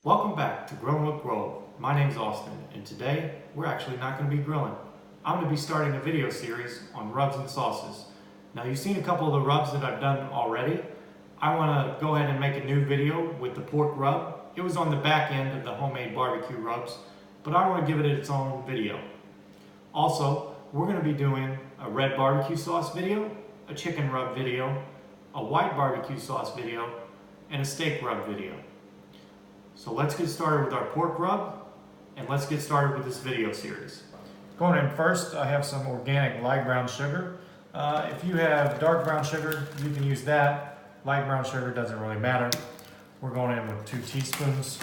Welcome back to Grilling with Grove. My name is Austin, and today we're actually not going to be grilling. I'm going to be starting a video series on rubs and sauces. Now you've seen a couple of the rubs that I've done already. I want to go ahead and make a new video with the pork rub. It was on the back end of the homemade barbecue rubs, but I want to give it its own video. Also, we're going to be doing a red barbecue sauce video, a chicken rub video, a white barbecue sauce video, and a steak rub video. So let's get started with our pork rub, and let's get started with this video series. Going in first, I have some organic light brown sugar. If you have dark brown sugar, you can use that. Light brown sugar doesn't really matter. We're going in with 2 teaspoons.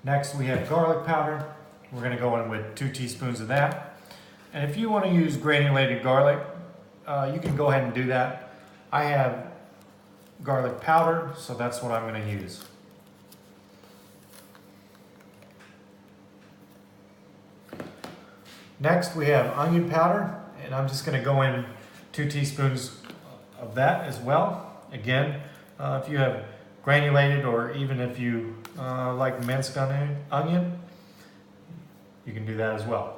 Next, we have garlic powder. We're going to go in with 2 teaspoons of that. And if you want to use granulated garlic, you can go ahead and do that. I have garlic powder, so that's what I'm going to use. Next, we have onion powder, and I'm just going to go in 2 teaspoons of that as well. Again, if you have granulated, or even if you like minced onion, you can do that as well.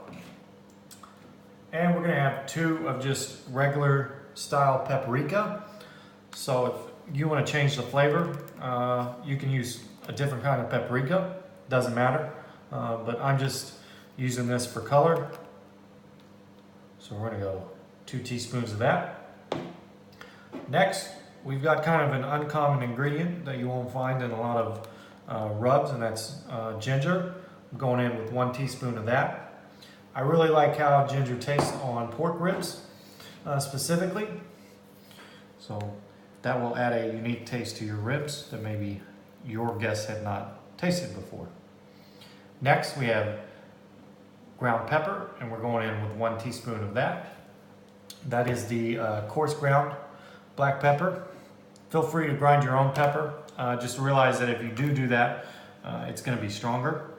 And we're going to have 2 of just regular style paprika. So if you want to change the flavor, you can use a different kind of paprika, doesn't matter, but I'm just using this for color. So we're going to go 2 teaspoons of that. Next, we've got kind of an uncommon ingredient that you won't find in a lot of rubs, and that's ginger. I'm going in with 1 teaspoon of that. I really like how ginger tastes on pork ribs specifically, so that will add a unique taste to your ribs that maybe your guests had not tasted before. Next, we have ground pepper, and we're going in with 1 teaspoon of that. That is the coarse ground black pepper. Feel free to grind your own pepper. Just realize that if you do that, it's going to be stronger.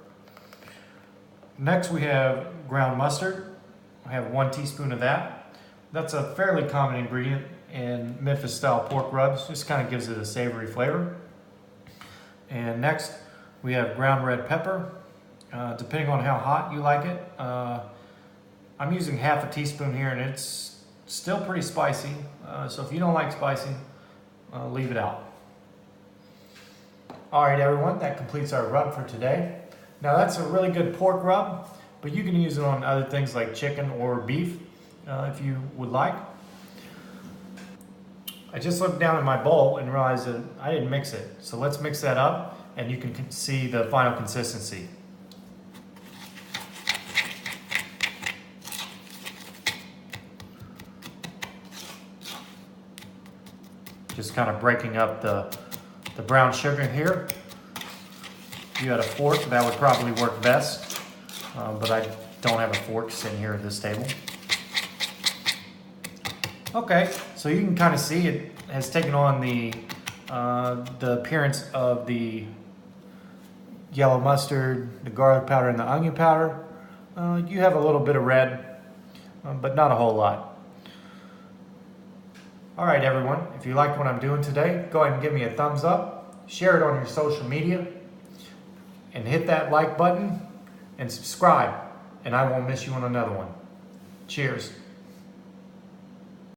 Next, we have ground mustard. I have 1 teaspoon of that. That's a fairly common ingredient in Memphis style pork rubs. Just kind of gives it a savory flavor. And next, we have ground red pepper. Depending on how hot you like it, I'm using half a teaspoon here, and it's still pretty spicy. So if you don't like spicy, leave it out. All right, everyone, that completes our rub for today. Now that's a really good pork rub, but you can use it on other things like chicken or beef if you would like. I just looked down at my bowl and realized that I didn't mix it. So let's mix that up, and you can see the final consistency. Just kind of breaking up the brown sugar here. If you had a fork, that would probably work best, but I don't have a fork sitting here at this table. Okay, so you can kind of see it has taken on the appearance of the yellow mustard, the garlic powder, and the onion powder. You have a little bit of red, but not a whole lot. All right, everyone, if you liked what I'm doing today, go ahead and give me a thumbs up, share it on your social media, and hit that like button and subscribe, and I won't miss you on another one. Cheers.